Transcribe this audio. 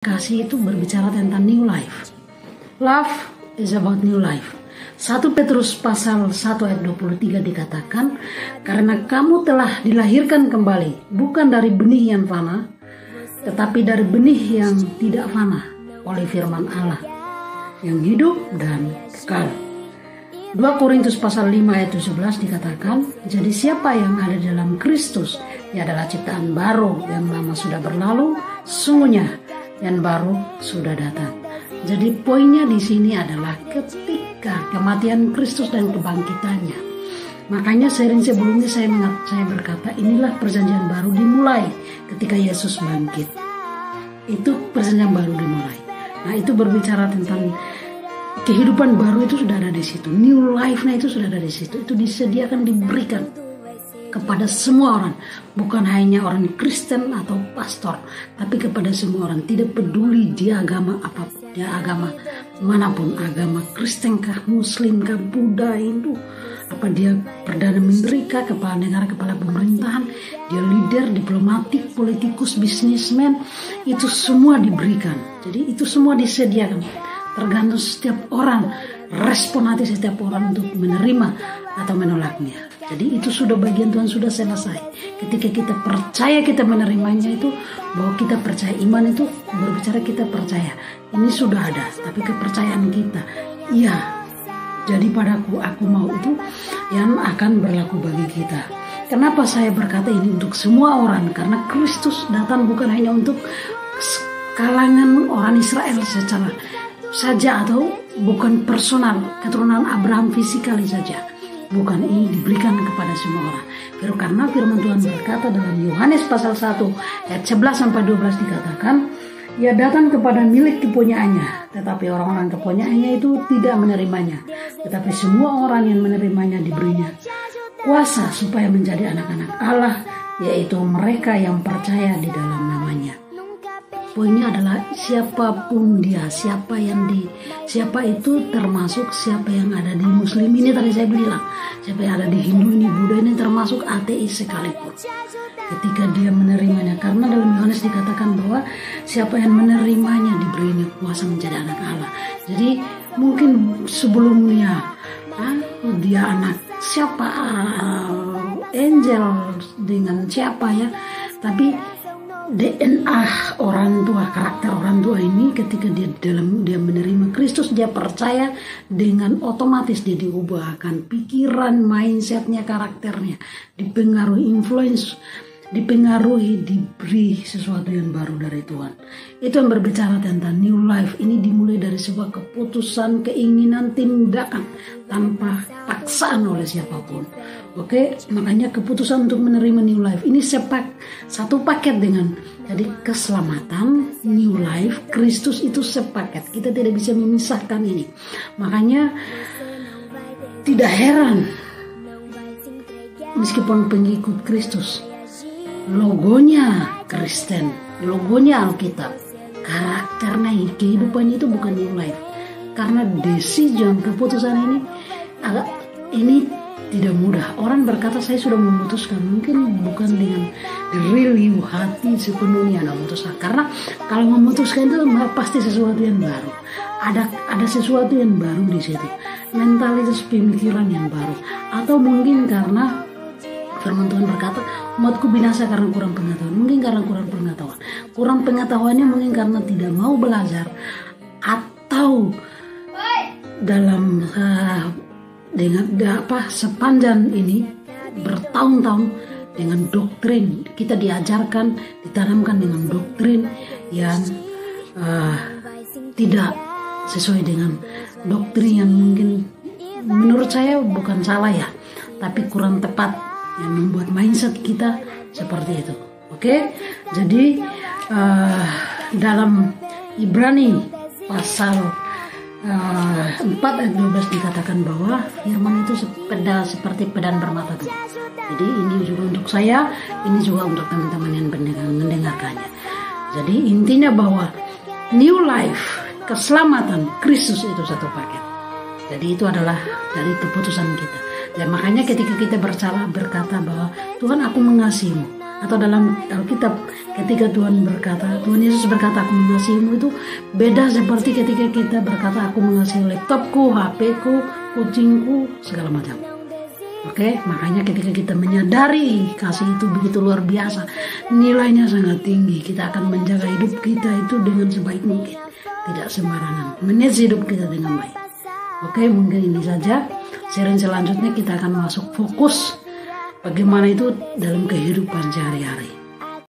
Kasih itu berbicara tentang new life. Love is about new life. 1 Petrus pasal 1 ayat 23 dikatakan, karena kamu telah dilahirkan kembali, bukan dari benih yang fana, tetapi dari benih yang tidak fana, oleh firman Allah, yang hidup dan kekal. 2 Korintus pasal 5 ayat 17 dikatakan, jadi siapa yang ada dalam Kristus, ia adalah ciptaan baru, yang lama sudah berlalu, sungguhnya yang baru sudah datang. Jadi poinnya di sini adalah ketika kematian Kristus dan kebangkitannya. Makanya sering sebelumnya saya berkata, inilah perjanjian baru dimulai ketika Yesus bangkit. Itu perjanjian baru dimulai. Nah, itu berbicara tentang kehidupan baru, itu sudah ada di situ. New life-nya itu sudah ada di situ. Itu disediakan, diberikan kepada semua orang, bukan hanya orang Kristen atau pastor, tapi kepada semua orang, tidak peduli dia agama apa, dia agama manapun, agama Kristen kah, Muslim kah, Buddha, Hindu, apa dia perdana menteri kah, kepala negara, kepala pemerintahan, dia leader, diplomatik, politikus, bisnismen, itu semua diberikan. Jadi itu semua disediakan, tergantung setiap orang, respon hati setiap orang untuk menerima atau menolaknya. Jadi itu sudah bagian Tuhan sudah selesai. Ketika kita percaya, kita menerimanya, itu bahwa kita percaya. Iman itu berbicara kita percaya. Ini sudah ada, tapi kepercayaan kita, iya, jadi padaku, aku mau, itu yang akan berlaku bagi kita. Kenapa saya berkata ini untuk semua orang? Karena Kristus datang bukan hanya untuk kalangan orang Israel secara saja, atau bukan personal, keturunan Abraham fisikali saja. Bukan, ini diberikan kepada semua orang. Karena firman Tuhan berkata dalam Yohanes pasal 1 ayat 11-12 dikatakan, ia datang kepada milik kepunyaannya, tetapi orang-orang kepunyaannya itu tidak menerimanya. Tetapi semua orang yang menerimanya diberinya kuasa supaya menjadi anak-anak Allah, yaitu mereka yang percaya di dalam namanya. Poinnya adalah siapapun dia, siapa itu termasuk siapa yang ada di Muslim ini, tadi saya bilang, siapa yang ada di Hindu ini, Buddha ini, termasuk ateis sekalipun. Ketika dia menerimanya, karena dalam Yohanes dikatakan bahwa siapa yang menerimanya diberinya kuasa menjadi anak Allah. Jadi mungkin sebelumnya dia anak siapa, angel dengan siapa ya, tapi DNA orang tua, karakter orang tua ini ketika dia menerima Kristus, dia percaya, dengan otomatis dia diubahkan pikiran, mindsetnya, karakternya, dipengaruhi influence, dipengaruhi, diberi sesuatu yang baru dari Tuhan. Itu yang berbicara tentang new life. Ini dimulai dari sebuah keputusan, keinginan, tindakan tanpa paksaan oleh siapapun. Oke, makanya keputusan untuk menerima new life ini satu paket dengan jadi keselamatan, new life, Kristus itu sepaket. Kita tidak bisa memisahkan ini. Makanya tidak heran meskipun pengikut Kristus, logonya Kristen, logonya Alkitab, karakternya, kehidupannya itu bukan new life. Karena decision, keputusan ini tidak mudah. Orang berkata saya sudah memutuskan, mungkin bukan dengan really hati sepenuhnya memutuskan. Karena kalau memutuskan itu pasti sesuatu yang baru. Ada sesuatu yang baru di situ. Mentalitas pemikiran yang baru. Atau mungkin karena firman Tuhan berkata, umatku binasa karena kurang pengetahuan. Mungkin karena kurang pengetahuan. Kurang pengetahuannya mungkin karena tidak mau belajar, atau dalam sepanjang ini bertahun-tahun dengan doktrin, kita diajarkan, ditanamkan dengan doktrin yang tidak sesuai dengan doktrin yang mungkin menurut saya bukan salah ya, tapi kurang tepat, yang membuat mindset kita seperti itu. Oke? Jadi dalam Ibrani pasal 4 ayat 12 dikatakan bahwa firman itu seperti pedang bermata dua. Jadi ini juga untuk saya, ini juga untuk teman-teman yang mendengarkannya. Jadi intinya bahwa new life, keselamatan, Kristus itu satu paket. Jadi itu adalah dari keputusan kita. Dan makanya ketika kita berkata bahwa Tuhan, aku mengasihimu, Atau dalam Alkitab ketika Tuhan berkata, Tuhan Yesus berkata aku mengasihimu, itu beda seperti ketika kita berkata aku mengasihi laptopku, HP-ku, kucingku, segala macam. Oke, makanya ketika kita menyadari kasih itu begitu luar biasa, nilainya sangat tinggi, kita akan menjaga hidup kita itu dengan sebaik mungkin, tidak sembarangan, manage hidup kita dengan baik. Oke, mungkin ini saja. Sharing selanjutnya kita akan masuk fokus bagaimana itu dalam kehidupan sehari-hari.